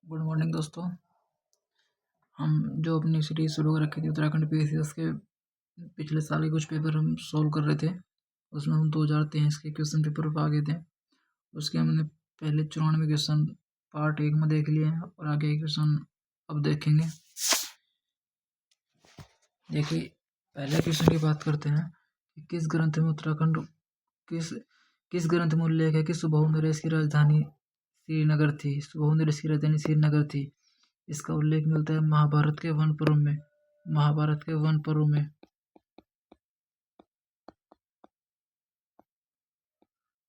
Good morning दोस्तों। हम जो अपनी सीरीज शुरू कर रखी थी उत्तराखंड पीएससी के पिछले साल के कुछ पेपर हम सोल्व कर रहे थे। उसमें हम 2023 के क्वेश्चन पेपर पर आ गए थे। उसके हमने पहले 94 क्वेश्चन पार्ट 1 में देख लिए हैं और आगे के क्वेश्चन अब देखेंगे। देखिए, पहले क्वेश्चन की बात करते हैं कि किस ग्रंथ में उत्तराखंड किस ग्रंथ में उल्लेख है कि सुबह नरेश की राजधानी श्रीनगर थी। सुबह नरेश की राजधानी श्रीनगर थी। इसका उल्लेख मिलता है महाभारत के वन पर्व में। महाभारत के वन पर्व में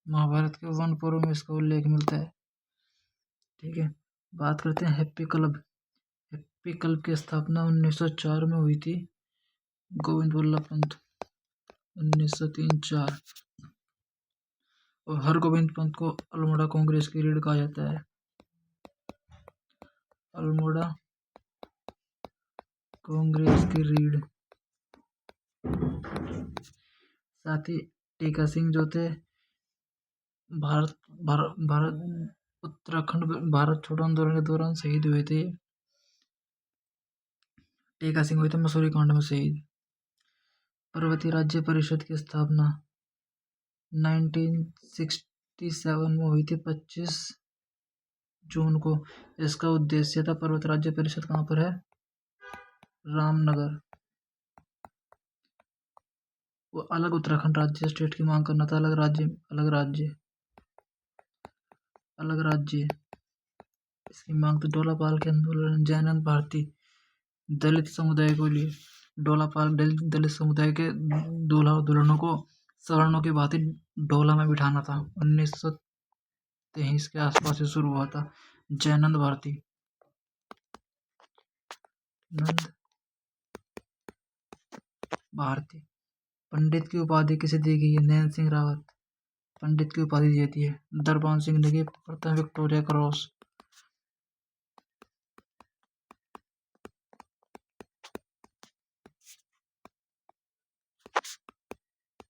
महाभारत के वन पर्व में इसका उल्लेख मिलता है। ठीक है, बात करते हैं हैप्पी क्लब। हैप्पी क्लब की स्थापना 1904 में हुई थी। गोविंद वल्लभ पंत 1903-4 और हरगोविंद पंत को अल्मोड़ा कांग्रेस की रीढ़ कहा जाता है। अल्मोड़ा कांग्रेस की रीढ़। साथ ही टीका सिंह जो थे भारत भारत भारत उत्तराखंड भारत छोड़ो आंदोलन के दौरान शहीद हुए थे। टीका सिंह हुए थे मसूरी कांड में शहीद। पर्वतीय राज्य परिषद की स्थापना 1967 में हुई थी 25 जून को। इसका उद्देश्य था, पर्वत राज्य परिषद कहाँ पर है? रामनगर। वो अलग उत्तराखंड राज्य स्टेट की मांग करना था। अलग राज्य अलग राज्य अलग राज्य इसकी मांग तो डोलापाल के आंदोलन। जयनंद भारती दलित समुदाय को लिए डोलापाल दलित समुदाय के दूल्हा दुल्हनों को सवर्णों की भांति डोला में बिठाना था। 1923 के आसपास से शुरू हुआ था। जयनंद भारती भारती। पंडित की उपाधि किसे दी गई है? नैन सिंह रावत पंडित की उपाधि दी जाती है। दरबान सिंह ने की प्रथम विक्टोरिया क्रॉस।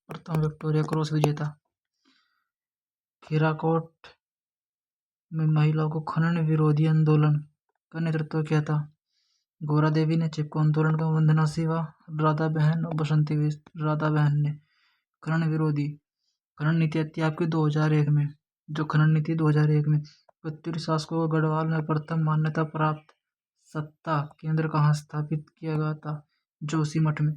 प्रथम विक्टोरिया क्रॉस विजेता। खीराकोट में महिलाओं को खनन विरोधी आंदोलन का नेतृत्व किया था। गौरा देवी ने। चिपको आंदोलन का वंदना शिवा, राधा बहन और बसंती राधा बहन ने। खनन विरोधी खनन नीति आती है आपकी 2001 में। जो खनन नीति 2001 में पत्तूरी शासकों को गढ़वाल में प्रथम मान्यता प्राप्त सत्ता केंद्र कहाँ स्थापित किया गया था? जोशीमठ में।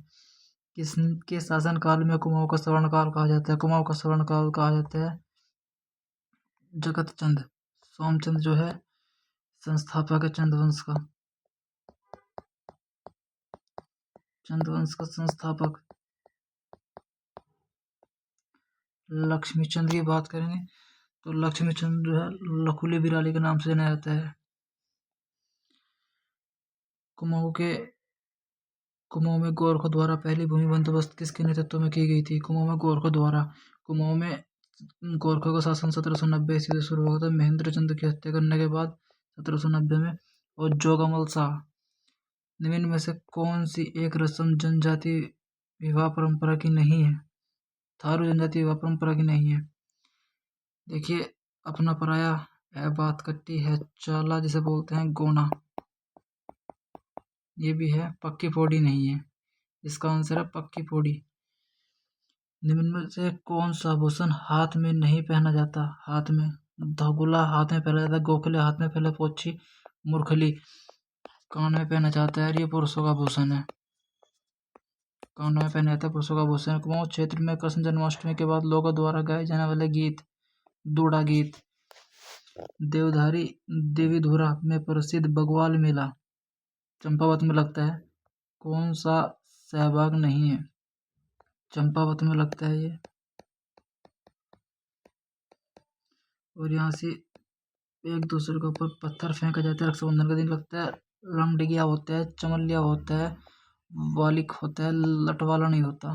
किसके शासनकाल में कुमाऊं का स्वर्णकाल कहा जाता है? कुमाऊं का स्वर्णकाल कहा जाता है जगत चंद सोमचंद जो है संस्थापक है चंद्रवंश का। चंद्रवंश का संस्थापक। लक्ष्मीचंद की बात करेंगे तो लक्ष्मीचंद जो है लखुली बिराली के नाम से जाना जाता है। कुमाऊं में गोरखों द्वारा पहली भूमि बंदोबस्त किसके नेतृत्व में की गई थी? कुमाऊं में गोरखों द्वारा। कुमाऊं में गोरखों का शासन 1790 ईस्वी से शुरू हुआ था महेंद्र चंद्र की हत्या करने के बाद 1790 में। और जोगामल शाह। निम्न में से कौन सी एक रस्म जनजाति विवाह परंपरा की नहीं है? थारू जनजाति विवाह परंपरा की नहीं है। देखिए, अपना पराया है, बात कट्टी है, चाला जिसे बोलते हैं, गोना ये भी है। पक्की पौड़ी नहीं है। इसका आंसर है पक्की पौड़ी। निम्न में से कौन सा आभूषण हाथ में नहीं पहना जाता? हाथ में धगुला हाथ में पहना जाता है। गोखले हाथ में पहले पोछी। मुरखली कान में पहना जाता है। ये पुरुषों का आभूषण है। कान में पहना जाता है, पुरुषों का आभूषण। कुमाऊं क्षेत्र में कृष्ण जन्माष्टमी के बाद लोगों द्वारा गाए जाने वाले गीत दूड़ा गीत। देवधारी देवीधुरा में प्रसिद्ध बग्वाल मेला चंपावत में लगता है। कौन सा सहभाग नहीं है? चंपावत में लगता है ये। और यहाँ से एक दूसरे के ऊपर पत्थर फेंका जाता है। रक्षाबंधन का दिन लगता है। रंगडिगिया होता है, चमलिया होता है, वालिक होता है, लटवाला नहीं होता।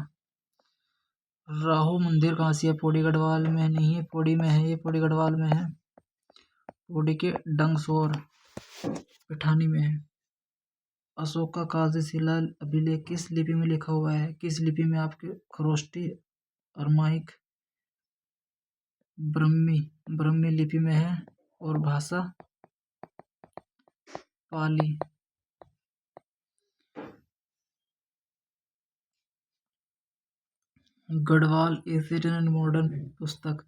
राहु मंदिर कहाँ से है? पौड़ी गढ़वाल में नहीं है, पौड़ी में है। ये पौड़ी गढ़वाल में है। पौड़ी के डंगसोर पिठानी में है। अशोक का काजी शिला अभिलेख किस लिपि में लिखा हुआ है? किस लिपि में? आपके खरोष्टी, अरमाइक, ब्रह्मी लिपि में है। और भाषा पाली। गढ़वाल एशियन एंड मॉडर्न पुस्तक,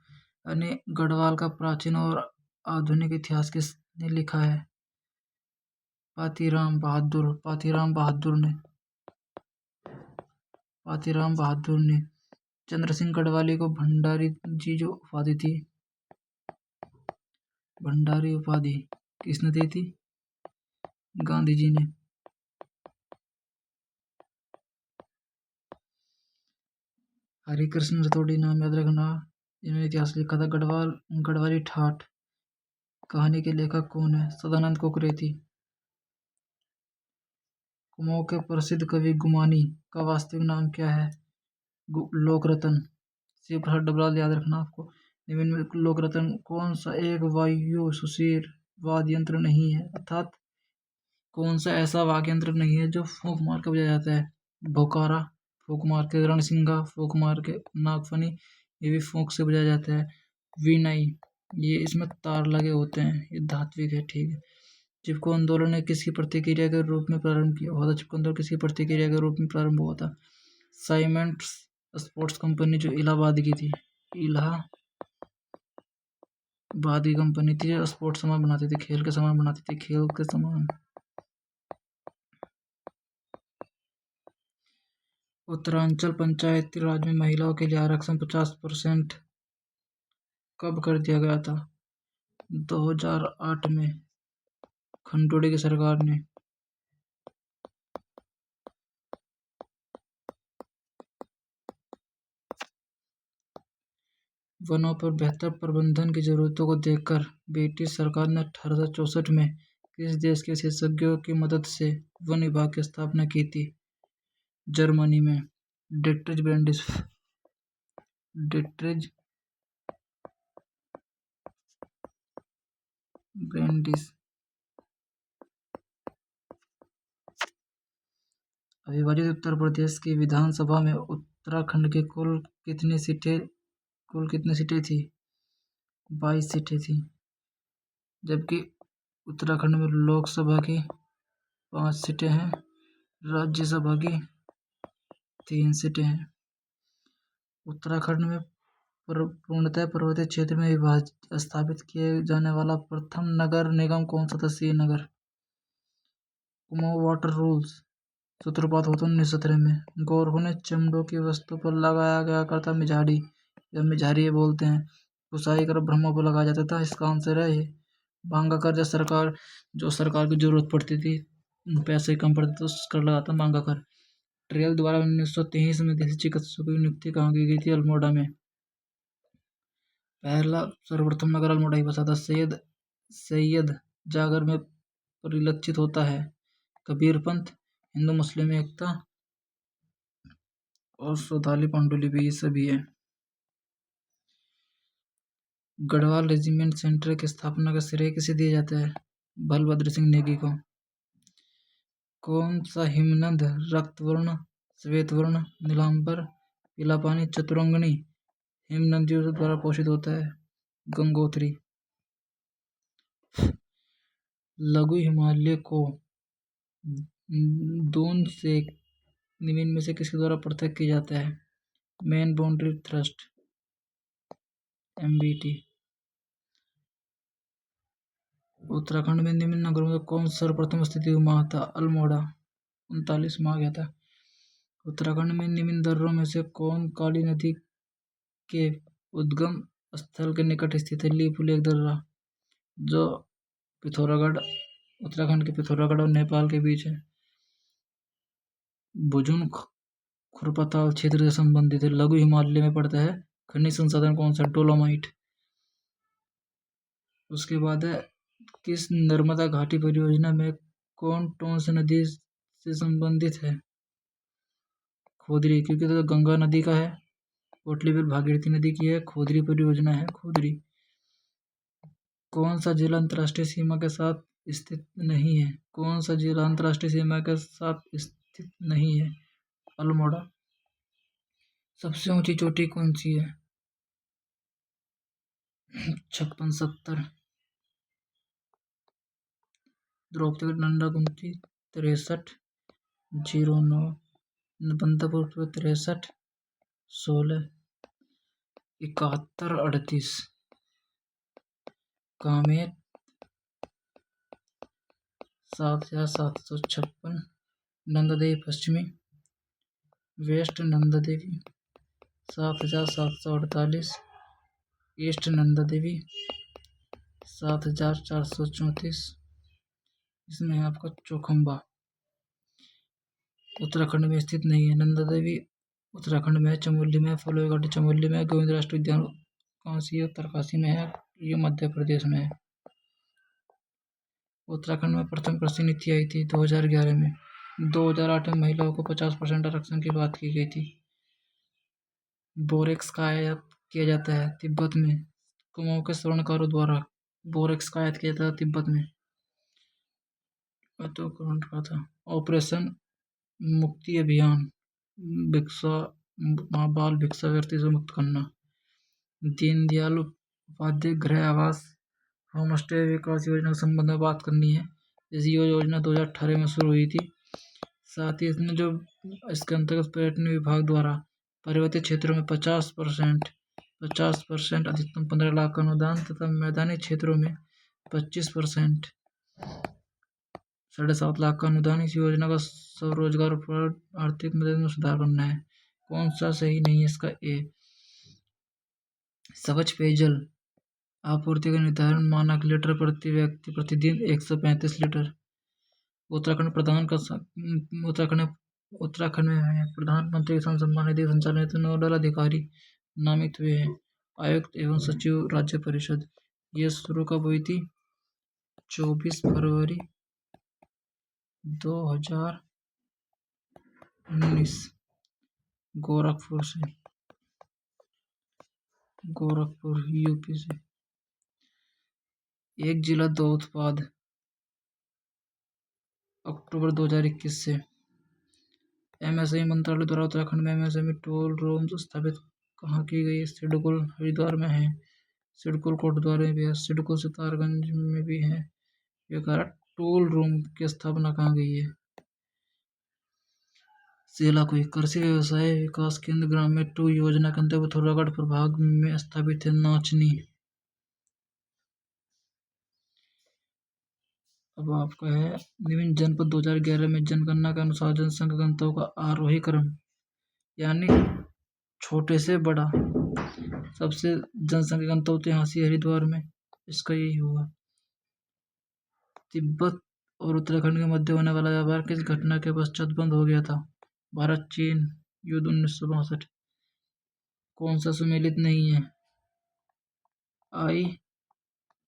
यानी गढ़वाल का प्राचीन और आधुनिक इतिहास किसने लिखा है? पातीराम बहादुर ने। चंद्र सिंह गढ़वाली को भंडारी जी जो उपाधि थी, भंडारी उपाधि किसने दी थी? गांधी जी ने। हरिकृष्ण रतोड़ी नाम याद रखना, जिन्होंने इतिहास लिखा था। गढ़वाली ठाठ कहानी के लेखक कौन है? सदानंद कोकरेती। कुमाऊं के प्रसिद्ध कवि गुमानी का वास्तविक नाम क्या है? लोकरतन। शिव प्रसाद डबराल याद रखना आपको। निम्न में लोकरतन कौन सा एक वायु सुशीर वाद्य यंत्र नहीं है, अर्थात कौन सा ऐसा वाद्य यंत्र नहीं है जो फूंक मार के बजाया जाता है? भोकारा फूंक मार के, रणसिंगा फूंक मार के, नागफनी ये भी फूंक से बजाया जाता है। वीणाई ये इसमें तार लगे होते हैं, ये धात्विक है, ठीक है। चिपको आंदोलन ने किसकी प्रतिक्रिया के रूप में प्रारंभ किया हुआ था? चिपको आंदोलन किसकी प्रतिक्रिया के रूप में प्रारंभ हुआ था? साइमेंट्स स्पोर्ट्स कंपनी जो इलाहाबाद की थी, इलाहाबाद की कंपनी थी जो स्पोर्ट्स सामान बनाती थी, खेल के सामान बनाती थी, खेल के सामान। उत्तरांचल पंचायती राज में महिलाओं के लिए आरक्षण 50% कब कर दिया गया था? 2008 में, खंडोड़ी की सरकार ने। वनों पर बेहतर प्रबंधन की जरूरतों को देखकर ब्रिटिश सरकार ने 1864 में किस देश के विशेषज्ञों की मदद से वन विभाग की स्थापना की थी? जर्मनी में। डिट्रिज ब्रेंडिस। अविभाजित उत्तर प्रदेश की विधानसभा में उत्तराखंड की कुल कितनी सीटें थी? 22 सीटें थी, जबकि उत्तराखंड में लोकसभा की 5 सीटें हैं, राज्यसभा की 3 सीटें हैं। उत्तराखंड में पूर्णतः पर्वतीय क्षेत्र में स्थापित किए जाने वाला प्रथम नगर निगम कौन सा था? श्रीनगर। कुमाऊं वाटर रूल्स सूत्रपात हुआ था 1917 में। गोरखों ने चमड़ों की वस्तु पर लगाया गया करता मिझाड़ी या मिझारी बोलते हैं, पुसाई कर ब्रह्मों पर लगाया जाता था, इसका आंसर है ये भांगा कर। जो सरकार की जरूरत पड़ती थी, पैसे कम पड़ते तो कर लगाता भांगा कर। ट्रेल द्वारा 1923 में देसी चिकित्सकों की नियुक्ति कहाँ की गई थी? अल्मोड़ा में। पहला सर्वप्रथम नगर अल्मोड़ा ही बसा था। सैयद जागर में परिलक्षित होता है कबीरपंथ, हिंदू मुस्लिम एकता और सौदाली पांडुलिपि, ये सभी है। गढ़वाल रेजिमेंट सेंटर की स्थापना का श्रेय किसे दिया जाता है? बलभद्र सिंह नेगी को। कौन सा हिमनद रक्तवर्ण, श्वेतवर्ण, नीलांबर, पीला पानी, चतुरंगनी हिमनदियों द्वारा पोषित होता है? गंगोत्री। लघु हिमालय को दून से निम्न में से किसके द्वारा पृथक किया जाता है? Main boundary thrust, MBT। Uttarakhand में निम्न नगरों में कौन सर्वप्रथम स्थिति हुआ था? अल्मोड़ा 39 में आ गया था। उत्तराखंड में निम्न दर्रों में से कौन काली नदी के उद्गम स्थल के निकट स्थित है? लीपुल एक दर्रा जो पिथौरागढ़, उत्तराखंड के पिथौरागढ़ और नेपाल के बीच है। भुजुन खुरपताल क्षेत्र से संबंधित है, लघु हिमालय में पड़ता है। खनिज संसाधन कौन सा? डोलोमाइट। उसके बाद है किस नर्मदा घाटी परियोजना में कौन टोंस नदी से संबंधित है? खोदरी, क्योंकि तो गंगा नदी का है। कोटलीबिल भागीरथी नदी की है। खोदरी परियोजना है, खोदरी। कौन सा जिला अंतर्राष्ट्रीय सीमा के साथ स्थित नहीं है? कौन सा जिला अंतर्राष्ट्रीय सीमा के साथ स्थित नहीं है? अल्मोड़ा। सबसे ऊंची चोटी कौन सी है? 5670। द्रौपदी नंदा कुंती 63 09, बंदापुर 63 16 71 38, कामेर 7756, नंदा देवी पश्चिमी वेस्ट नंदा देवी 7748, ईस्ट नंदा देवी 7434, इसमें है आपका चौखंबा, उत्तराखंड में स्थित नहीं है। नंदा देवी उत्तराखंड में, चमोली में, फलोई घाटी चमोली में, गोविंद राष्ट्रीय उद्यान काशी उत्तरकाशी में है, ये मध्य प्रदेश में है। उत्तराखंड में प्रथम कृषि नीति आई थी 2011 में। 2008 में महिलाओं को 50% आरक्षण की बात की गई थी। बोरेक्स का आयात किया जाता है तिब्बत में, कुमाऊं के स्वर्णकारों द्वारा बोरेक्स का आयात किया जाता है तिब्बत में। तो करंट का था ऑपरेशन मुक्ति अभियान, भिक्षा बाल भिक्षावृत्ति से मुक्त करना। दीनदयाल उपाध्याय गृह आवास होम स्टे विकास योजना के संबंध में बात करनी है। इस योजना 2018 में शुरू हुई थी। साथ ही इसमें जो इसके अंतर्गत पर्यटन विभाग द्वारा पर्वतीय क्षेत्रों में 50% अधिकतम 15 लाख का अनुदान तथा मैदानी क्षेत्रों में 25% 7.5 लाख का अनुदान। इस योजना का स्वरोजगार और आर्थिक मदद में सुधार करना है। कौन सा सही नहीं है इसका? ए। स्वच्छ पेयजल आपूर्ति का निर्धारण मानक लीटर प्रति व्यक्ति प्रतिदिन 135 लीटर। उत्तराखंड में प्रधानमंत्री किसान सम्मान निधि संचालन हेतु नोडल अधिकारी नामित हुए हैं, आयुक्त एवं सचिव राज्य परिषद। ये शुरू कब हुई थी? 24 फरवरी 2019 गोरखपुर यूपी से। एक जिला दो उत्पाद अक्टूबर 2021 से। एमएसएमई मंत्रालय द्वारा उत्तराखंड में एमएसएमई टोल रूम्स स्थापित कहाँ की गई? सिडकुल हरिद्वार में है, सिडकुल कोटद्वार में भी है, सिडकुल सितारगंज में भी है। ये कह रहा टोल रूम की स्थापना कहाँ गई है? सेलाकुई कृषि व्यवसाय विकास केंद्र ग्रामीण 2 योजना के अंतर्गत पिथौरागढ़ प्रभाग में स्थापित है। नाचनी। अब आपका है निम्न जनपद 2011 में जनगणना के अनुसार जनसंख्या घनत्व का आरोही क्रम, यानी छोटे से बड़ा। सबसे जनसंख्या घनत्व तो यहाँ से हरिद्वार में, इसका यही होगा। तिब्बत और उत्तराखंड के मध्य होने वाला व्यापार किस घटना के पश्चात बंद हो गया था? भारत चीन युद्ध 1962। कौन सा सुमेलित नहीं है?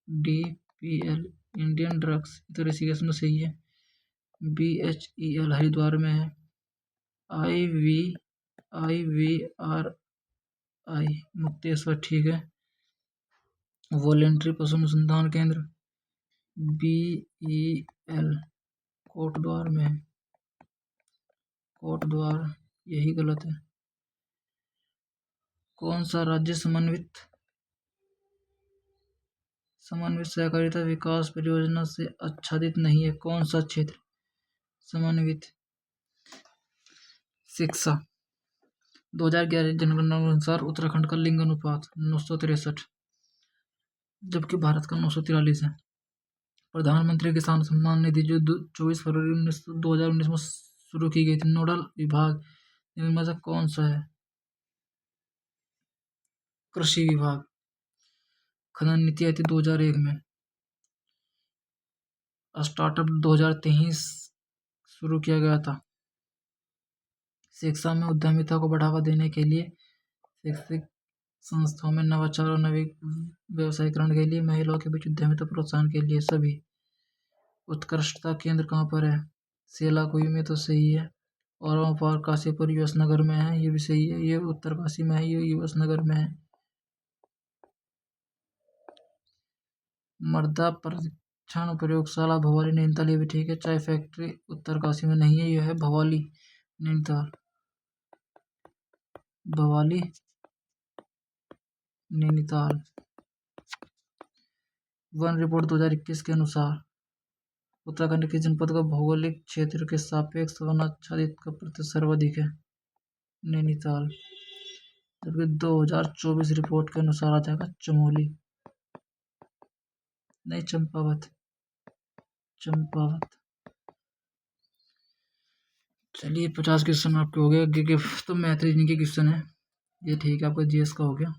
IDPL इंडियन ड्रग्स तो ऋषिकेश में सही है। BHEL हरिद्वार में है। IVRI मुक्तेश्वर ठीक है। वॉलेंट्री पशु अनुसंधान केंद्र BEL कोटद्वार में है। कोटद्वार यही गलत है। कौन सा राज्य समन्वित सहकारिता विकास परियोजना से आच्छादित नहीं है? कौन सा क्षेत्र समन्वित? शिक्षा 2011 जनगणना के अनुसार उत्तराखंड का लिंग अनुपात 963, जबकि भारत का 943 है। प्रधानमंत्री किसान सम्मान निधि जो 24 फरवरी 2019 में शुरू की गई थी, नोडल विभाग इनमें से कौन सा है? कृषि विभाग। खनन नीति आई थी 2001 में। स्टार्टअप 2023 शुरू किया गया था। शिक्षा में उद्यमिता को बढ़ावा देने के लिए शैक्षिक संस्थाओं में नवाचार और व्यवसायीकरण के लिए महिलाओं के बीच उद्यमिता प्रोत्साहन के लिए सभी। उत्कृष्टता केंद्र कहाँ पर है? सेलाकुई में तो सही है। और काशीपुर यूएस नगर में है, ये भी सही है। ये उत्तरकाशी में है, ये यूएस नगर में है। मृदा परीक्षण प्रयोगशाला भवाली नैनीताल, ये भी ठीक है। चाय फैक्ट्री उत्तरकाशी में नहीं है, यह है भवाली नैनीताल। भवाली नैनीताल। वन रिपोर्ट 2021 के अनुसार उत्तराखंड के जनपद का भौगोलिक क्षेत्र के सापेक्ष वन आच्छादित का प्रतिशत सर्वाधिक है, नैनीताल। जबकि 2024 रिपोर्ट के अनुसार आ जाएगा चमोली, नहीं चंपावत, चंपावत। चलिए 50 क्वेश्चन आपके हो गए। तो मैथ रीजनिंग के क्वेश्चन है ये, ठीक है, आपका जीएस का हो गया।